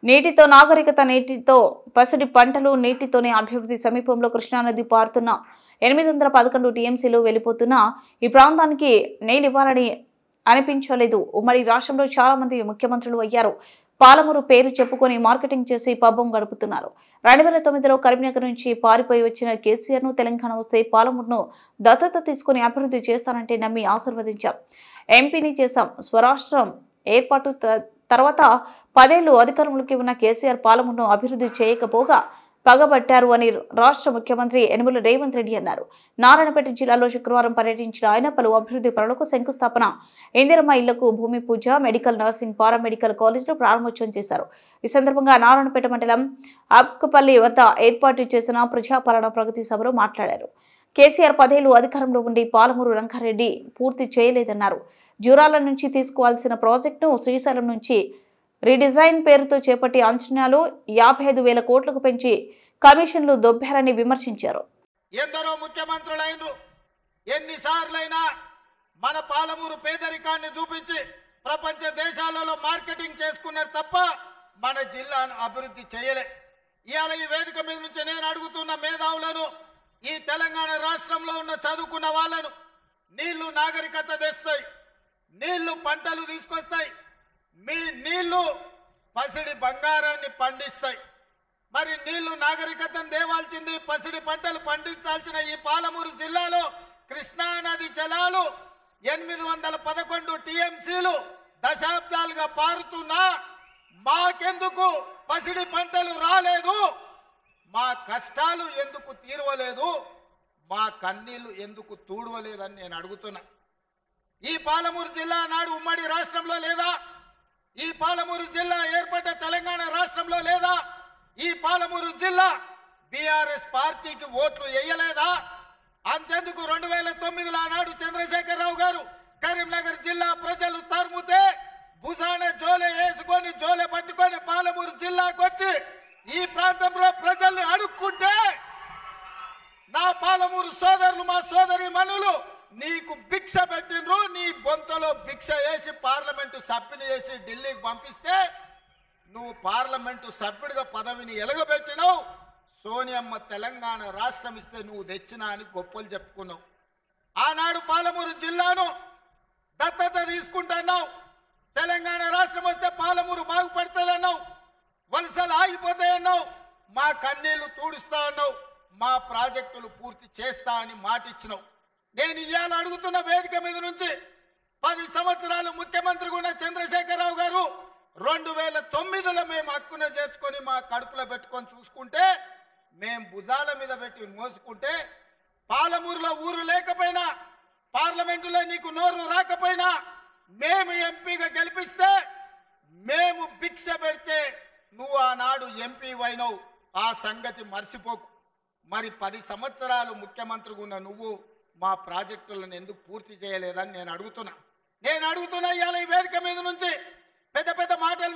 నీటితో నాగరికత, నీటితో పసిడి పంటలు, నీటితోనే అభివృద్ధి. సమీపంలో కృష్ణానది పారుతున్న 811 టీఎంసీలు వెళ్లిపోతున్న ఈ ప్రాంతానికి నీళ్లివ్వాలని అనిపించలేదు. ఉమ్మడి రాష్ట్రంలో చాలా మంది ముఖ్యమంత్రులు అయ్యారు. పాలమూరు పేరు చెప్పుకొని మార్కెటింగ్ చేసి పబ్బం గడుపుతున్నారు. 2009లో కరీంనగర్ నుంచి పారిపోయి వచ్చిన కేసీఆర్ ను తెలంగాణ వస్తే పాలమూరును దత్తత తీసుకుని అభివృద్ధి చేస్తానంటే నమ్మి ఆశీర్వదించాం. ఎంపీని చేశాం. స్వరాష్ట్రం ఏర్పాటు తర్వాత 10 ఏళ్లు అధికారంలోకి ఉన్న కేసీఆర్ పాలమూరును అభివృద్ధి చేయకపోగా పగబట్టారు అని రాష్ట్ర ముఖ్యమంత్రి యనమల రేవంత్ రెడ్డి అన్నారు. నారాయణపేట జిల్లాలో శుక్రవారం పర్యటించిన ఆయన పలు అభివృద్ధి పనులకు శంకుస్థాపన, ఇందిరమ్మ ఇళ్లకు భూమి పూజ, మెడికల్, నర్సింగ్, పారామెడికల్ కాలేజీలు ప్రారంభోత్సవం చేశారు. ఈ సందర్భంగా నారాయణపేట మండలం అబ్కపల్లి వద్ద ఏర్పాటు చేసిన ప్రజాపాలన ప్రగతి సభలో మాట్లాడారు. కేసీఆర్ 10 ఏళ్లు అధికారంలో ఉండి పాలమూరు రంగారెడ్డి పూర్తి చేయలేదన్నారు. జూరాల నుంచి తీసుకోవాల్సిన ప్రాజెక్టును శ్రీశైలం నుంచి రీడిజైన్ పేరుతో చేపట్టి అంచనాలు 55,000 కోట్లకు పెంచి కమిషన్లు దొబ్బారని విమర్శించారు. ఎందరో ముఖ్యమంత్రులైనరు, ఎన్నిసార్లైనా మన పాలమూరు పేదరికాన్ని చూపించి ప్రపంచ దేశాలలో మార్కెటింగ్ చేసుకున్నారు తప్ప మన జిల్లాను అభివృద్ధి చేయలే. ఇవాళ ఈ వేదిక మీద నుంచి నేను అడుగుతున్న మేధావులను, ఈ తెలంగాణ రాష్ట్రంలో ఉన్న చదువుకున్న వాళ్ళను, నీళ్లు నాగరికత తెస్తాయి, నీళ్లు పంటలు తీసుకొస్తాయి, మీ నీళ్లు పసిడి బంగారాన్ని పండిస్తాయి. మరి నీళ్లు నాగరికతను దేవాల్సింది, పసిడి పంటలు పండించాల్సిన ఈ పాలమూరు జిల్లాలో కృష్ణానది జలాలు 811 టీఎంసీలు దశాబ్దాలుగా పారుతున్నా మాకెందుకు పసిడి పంటలు రాలేదు? మా కష్టాలు ఎందుకు తీరవలేదు? మా కన్నీళ్లు ఎందుకు తూడవలేదని నేను అడుగుతున్నా. ఈ పాలమూరు జిల్లా నాడు ఉమ్మడి రాష్ట్రంలో లేదా? ఈ పాలమూరు జిల్లా ఏర్పడ్డ తెలంగాణ రాష్ట్రంలో లేదా? ఈ పాలమూరు జిల్లా బీఆర్ఎస్ పార్టీకి ఓట్లు వేయలేదా? అంతెందుకు 2009లో ఆనాడు చంద్రశేఖరరావు గారు కరీంనగర్ జిల్లా ప్రజలు తరుముతే భుజాన జోలె వేసుకొని జోలె పట్టుకొని పాలమూరు జిల్లాకు వచ్చి ఈ ప్రాంతంలో ప్రజల్ని అడుక్కుంటే నా పాలమూరు సోదరులు, మా సోదరి మనులు నీకు భిక్ష పెట్టినరు. నీ బొంతలో భిక్ష వేసి పార్లమెంటు సభ్యుని చేసి ఢిల్లీకి పంపిస్తే నువ్వు పార్లమెంటు సభ్యుడిగా పదవిని ఎలగబెట్టినావు. సోనియమ్మ తెలంగాణ రాష్ట్రం ఇస్తే నువ్వు తెచ్చినా అని గొప్పలు చెప్పుకున్నావు. ఆనాడు పాలమూరు జిల్లాను దత్తత తీసుకుంటున్నావు. తెలంగాణ రాష్ట్రం వస్తే పాలమూరు బాగుపడుతుందన్నావు. వలసలు ఆగిపోతాయన్నావు. మా కన్నీళ్లు తూడుస్తా అన్నావు. మా ప్రాజెక్టులు పూర్తి చేస్తా అని మాటిచ్చినావు. నేను ఇవాళ అడుగుతున్న వేదిక మీద నుంచి 10 సంవత్సరాలు ముఖ్యమంత్రిగా ఉన్న చంద్రశేఖరరావు గారు 2009లో మేము హక్కున చేర్చుకొని మా కడుపులో పెట్టుకొని చూసుకుంటే, మేము భుజాల మీద పెట్టి మోసుకుంటే, పాలమూరులో ఊరు లేకపోయినా, పార్లమెంటులో నీకు నోరు రాకపోయినా, మేము ఎంపీగా గెలిపిస్తే, మేము భిక్ష పెడితే నువ్వు ఆనాడు ఎంపీ అయినావు. ఆ సంగతి మర్చిపోకు. మరి 10 సంవత్సరాలు ముఖ్యమంత్రిగా ఉన్న నువ్వు మా ప్రాజెక్టులను ఎందుకు పూర్తి చేయలేదని నేను అడుగుతున్నా. ఇవాళ ఈ వేదిక మీద నుంచి పెద్ద పెద్ద మాటలు